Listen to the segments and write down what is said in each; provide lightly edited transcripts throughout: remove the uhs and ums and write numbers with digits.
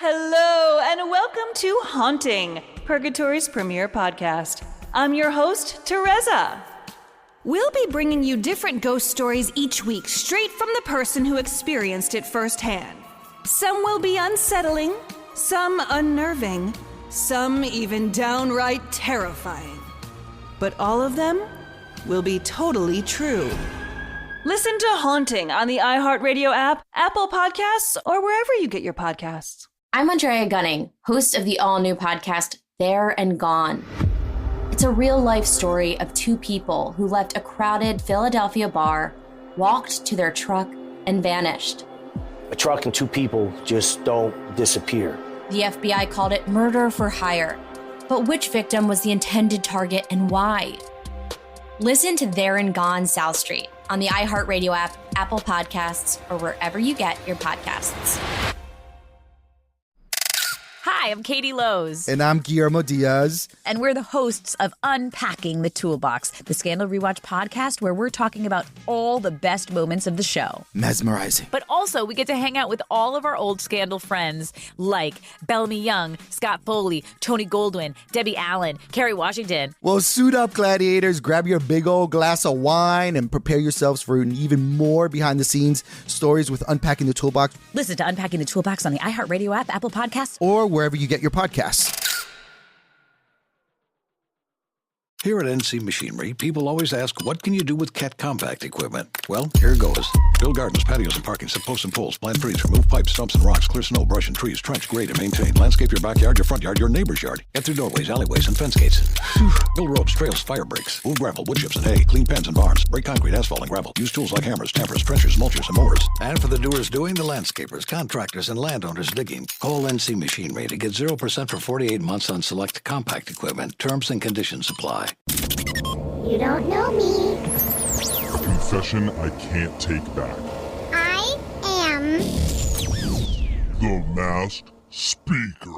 Hello, and welcome to Haunting, Purgatory's premiere podcast. I'm your host, Teresa. We'll be bringing you different ghost stories each week, straight from the person who experienced it firsthand. Some will be unsettling, some unnerving, some even downright terrifying. But all of them will be totally true. Listen to Haunting on the iHeartRadio app, Apple Podcasts, or wherever you get your podcasts. I'm Andrea Gunning, host of the all-new podcast, There and Gone. It's a real-life story of two people who left a crowded Philadelphia bar, walked to their truck, and vanished. A truck and two people just don't disappear. The FBI called it murder for hire. But which victim was the intended target and why? Listen to There and Gone South Street on the iHeartRadio app, Apple Podcasts, or wherever you get your podcasts. Hi, I'm Katie Lowe's. And I'm Guillermo Diaz. And we're the hosts of Unpacking the Toolbox, the Scandal Rewatch podcast where we're talking about all the best moments of the show. Mesmerizing. But also, we get to hang out with all of our old Scandal friends like Bellamy Young, Scott Foley, Tony Goldwyn, Debbie Allen, Kerry Washington. Well, suit up, gladiators. Grab your big old glass of wine and prepare yourselves for an even more behind-the-scenes stories with Unpacking the Toolbox. Listen to Unpacking the Toolbox on the iHeartRadio app, Apple Podcasts, or wherever you get your podcasts. Here at NC Machinery, people always ask, what can you do with Cat compact equipment? Well, here goes. Build gardens, patios, and parking, set posts and poles, plant trees, remove pipes, stumps, and rocks, clear snow, brush, and trees, trench, grade, and maintain. Landscape your backyard, your front yard, your neighbor's yard. Get through doorways, alleyways, and fence gates. Build roads, trails, fire breaks. Move gravel, wood chips, and hay. Clean pens and barns. Break concrete, asphalt, and gravel. Use tools like hammers, tampers, trenchers, mulchers, and mowers. And for the doers doing, the landscapers, contractors, and landowners digging. Call NC Machinery to get 0% for 48 months on select compact equipment. Terms and conditions apply. You don't know me. A confession I can't take back. I am The Masked Speaker.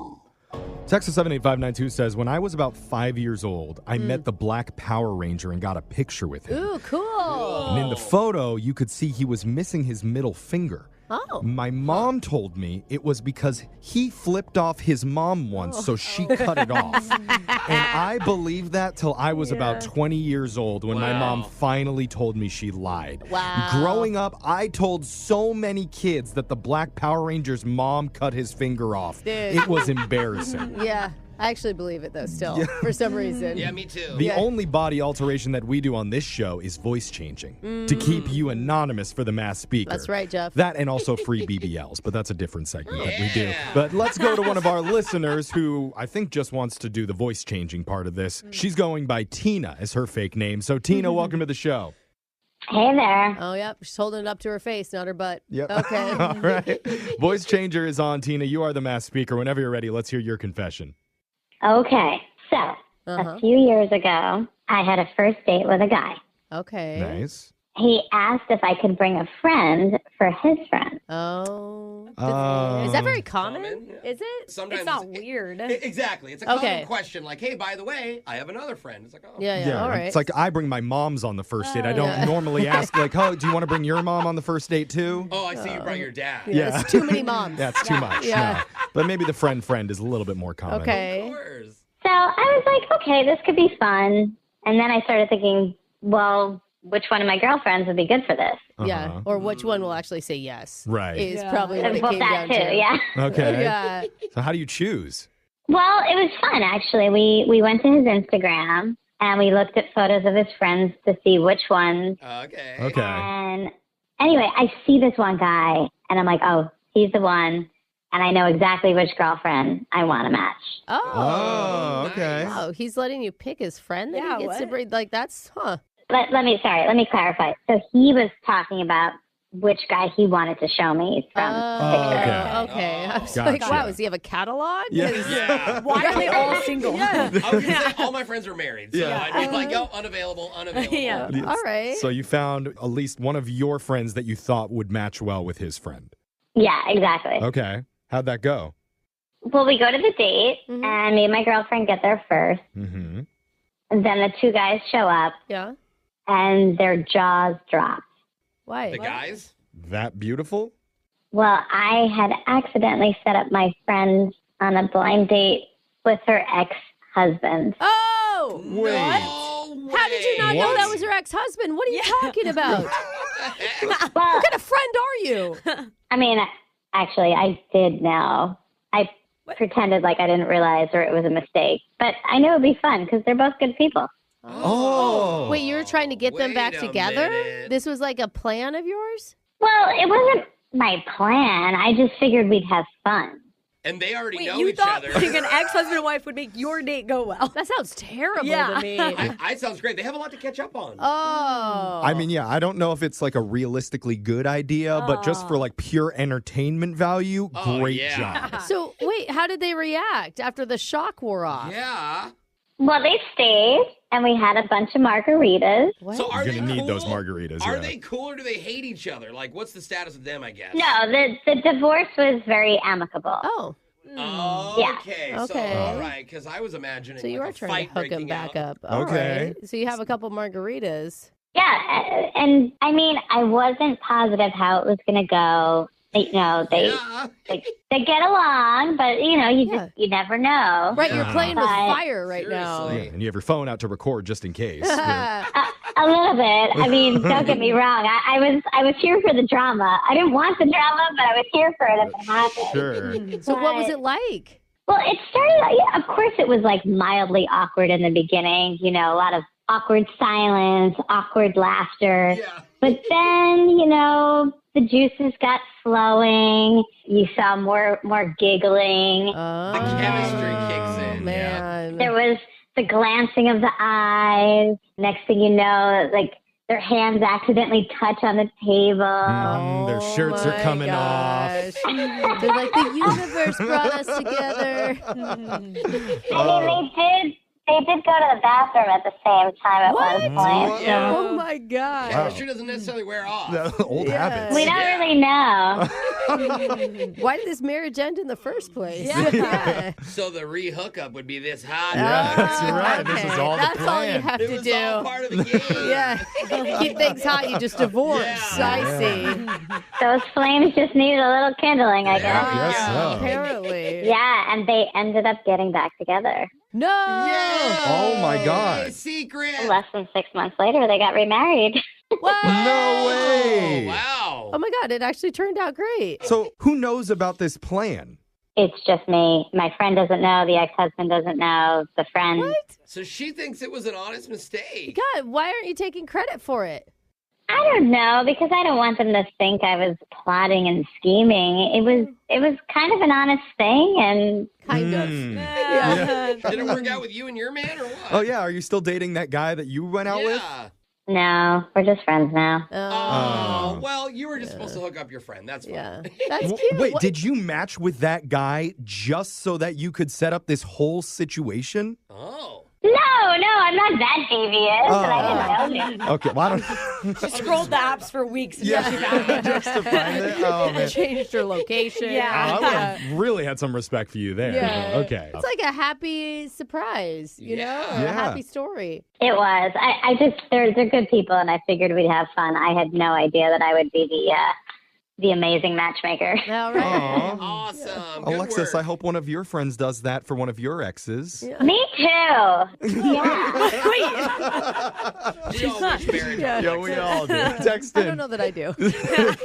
Texas 78592 says, when I was about 5 years old, I met the Black Power Ranger and got a picture with him. Ooh, cool. And in the photo, you could see he was missing his middle finger. Oh. My mom told me it was because he flipped off his mom once, so she cut it off. And I believed that till I was about 20 years old when my mom finally told me she lied. Wow. Growing up, I told so many kids that the Black Power Ranger's mom cut his finger off. Dude. It was embarrassing. Yeah. I actually believe it, though, still, for some reason. Yeah, me too. The only body alteration that we do on this show is voice changing to keep you anonymous for the Masked Speaker. That's right, Jeff. That and also free BBLs, but that's a different segment that we do. But let's go to one of our listeners who I think just wants to do the voice changing part of this. She's going by Tina as her fake name. So Tina, welcome to the show. Hey there. Oh, yep. She's holding it up to her face, not her butt. Yep. Okay. All right. Voice changer is on, Tina. You are the Masked Speaker. Whenever you're ready, let's hear your confession. Okay, so a few years ago, I had a first date with a guy. Okay. Nice. He asked if I could bring a friend for his friend. Oh. Oh. Is that very common? Yeah. Is it? Sometimes it's not weird. Exactly. It's a common question. Like, hey, by the way, I have another friend. It's like, oh. Yeah, all right. It's like I bring my moms on the first date. I don't normally ask, like, oh, do you want to bring your mom on the first date too? Oh, I see you brought your dad. Yeah. It's too many moms. That's too much. Yeah. No. But maybe the friend is a little bit more common. Okay. Of course. So I was like, okay, this could be fun. And then I started thinking, well, which one of my girlfriends would be good for this? Yeah. Or which one will actually say yes. Right. Is probably what it Well, came that down too, to. yeah. Okay. Yeah. So how do you choose? Well, it was fun, actually. We went to his Instagram, and we looked at photos of his friends to see which ones. Okay. Okay. And anyway, I see this one guy, and I'm like, oh, he's the one. And I know exactly which girlfriend I want to match. Oh. Okay. Wow, he's letting you pick his friend that Yeah, he gets to what? bring. Like, that's, Let me clarify. So he was talking about which guy he wanted to show me from picture. Okay. I was Gotcha. like, wow, does he have a catalog? Yeah. 'Cause- Yeah. Why are they all single? Yeah. I was gonna say, all my friends are married. So Yeah. I'd be like, yo, unavailable. Yeah. All right. So you found at least one of your friends that you thought would match well with his friend. Yeah, exactly. Okay. How'd that go? Well, we go to the date, and me and my girlfriend get there first. Mm-hmm. And then the two guys show up, Yeah. and their jaws drop. Why? The guys? That beautiful? Well, I had accidentally set up my friend on a blind date with her ex-husband. Oh! Wait. What? How did you not know that was her ex-husband? What are you talking about? Well, What kind of friend are you? I mean, actually, I did know. I pretended like I didn't realize or it was a mistake. But I knew it would be fun because they're both good people. Oh. Wait, you were trying to get them back Wait a together? minute. This was like a plan of yours? Well, it wasn't my plan. I just figured we'd have fun. And they already Wait, know you each thought other. being an ex-husband and wife would make your date go well. That sounds terrible Yeah. to me. I sounds great. They have a lot to catch up on. Oh. I mean, yeah, I don't know if it's like a realistically good idea, but just for like pure entertainment value, great job. So, wait, how did they react after the shock wore off? Yeah. Well, they stayed, and we had a bunch of margaritas. What? So are You're they gonna need cool? those margaritas, Are yeah. they cool or do they hate each other? Like, what's the status of them, I guess? No, the divorce was very amicable. Oh. Oh, Yeah. okay. Okay. So, all right, because I was imagining So you like are a trying fight to hook him breaking back out. up. All Okay. right. So you have a couple margaritas. Yeah, and I mean, I wasn't positive how it was going to go. You know, they get along, but you know, you never know. Right, you're playing with But- fire right now. Yeah, and you have your phone out to record just in case. A little bit. I mean, don't get me wrong. I was here for the drama. I didn't want the drama, but I was here for it if it happened. Sure. So what was it like? Well, it started. Yeah, of course, it was like mildly awkward in the beginning. You know, a lot of awkward silence, awkward laughter. Yeah. But then, you know, the juices got flowing. You saw more giggling. The chemistry kicks in. Man. There was the glancing of the eyes. Next thing you know, like their hands accidentally touch on the table. Their shirts are coming off. They're like, the universe brought us together. I mean, they did go to the bathroom at the same time at one point. Yeah. Oh my God. Chemistry doesn't necessarily wear off. Old habits. We don't really know. Why did this marriage end in the first place? Yeah. So the re-hookup would be this hot. Yeah, that's right. This is all the That's all you plan. have It to was do. all part of the game. Yeah. Keep things hot, you just divorce. I see. Those flames just needed a little kindling, I guess. Yes, so. Apparently. Yeah, and they ended up getting back together. No. Oh my God. Secret. Less than 6 months later, they got remarried. What? No way. Wow. Oh my God, it actually turned out great. So who knows about this plan? It's just me. My friend doesn't know. The ex-husband doesn't know. The friend. What? So she thinks it was an honest mistake. God, why aren't you taking credit for it? I don't know, because I don't want them to think I was plotting and scheming. It was kind of an honest thing, and Kind of. Yeah. Did it work out with you and your man or what? Oh yeah, are you still dating that guy that you went out with? Yeah. no, we're just friends now. Oh, well, you were just supposed to hook up your friend. That's fine. Yeah. That's cute. Wait, What- did you match with that guy just so that you could set up this whole situation? Oh. No, I'm not that devious, and I didn't know you. Okay, well, I don't. She scrolled the apps for weeks until she Yeah, found it. just to find it. Oh man. Changed her location. Yeah. I would have really had some respect for you there. Yeah. Okay. It's like a happy surprise, you know? Yeah. A Yeah. happy story. It was. I just they're good people, and I figured we'd have fun. I had no idea that I would be the amazing matchmaker. All right. Aw. Awesome. Good Alexis, work. I hope one of your friends does that for one of your exes. Me too. Yeah. We all wish marriage. Yeah, we all do. Text I in. don't know that I do.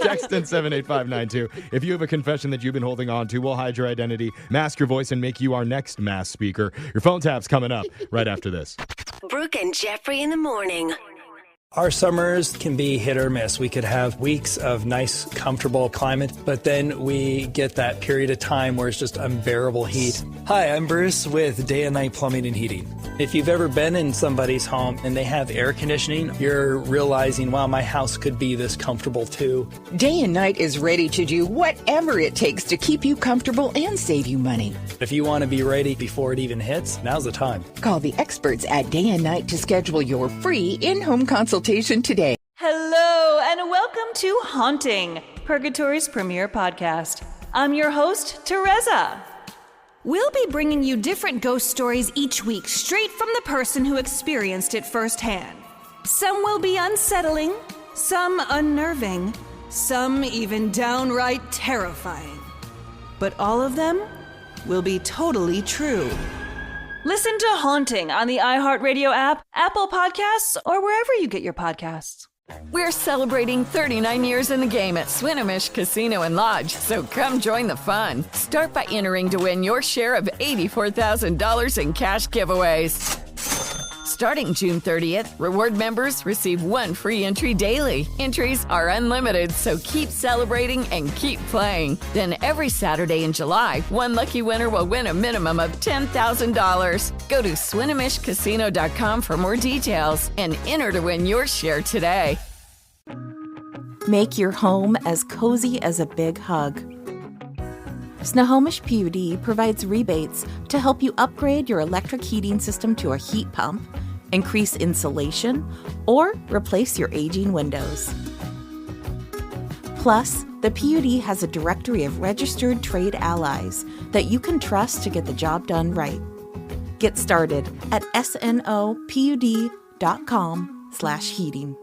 Text in 78592. If you have a confession that you've been holding on to, we'll hide your identity, mask your voice, and make you our next mass speaker. Your phone tap's coming up right after this. Brooke and Jeffrey in the morning. Our summers can be hit or miss. We could have weeks of nice, comfortable climate, but then we get that period of time where it's just unbearable heat. Hi, I'm Bruce with Day and Night Plumbing and Heating. If you've ever been in somebody's home and they have air conditioning, you're realizing, wow, my house could be this comfortable too. Day and Night is ready to do whatever it takes to keep you comfortable and save you money. If you want to be ready before it even hits, now's the time. Call the experts at Day and Night to schedule your free in-home consultation today. Hello, and welcome to Haunting, Purgatory's premiere podcast. I'm your host, Teresa. We'll be bringing you different ghost stories each week, straight from the person who experienced it firsthand. Some will be unsettling, some unnerving, some even downright terrifying. But all of them will be totally true. Listen to Haunting on the iHeartRadio app, Apple Podcasts, or wherever you get your podcasts. We're celebrating 39 years in the game at Swinomish Casino and Lodge, so come join the fun. Start by entering to win your share of $84,000 in cash giveaways. Starting June 30th, reward members receive 1 free entry daily. Entries are unlimited, so keep celebrating and keep playing. Then every Saturday in July, 1 lucky winner will win a minimum of $10,000. Go to SwinomishCasino.com for more details and enter to win your share today. Make your home as cozy as a big hug. Snohomish PUD provides rebates to help you upgrade your electric heating system to a heat pump, increase insulation, or replace your aging windows. Plus, the PUD has a directory of registered trade allies that you can trust to get the job done right. Get started at snopud.com/heating.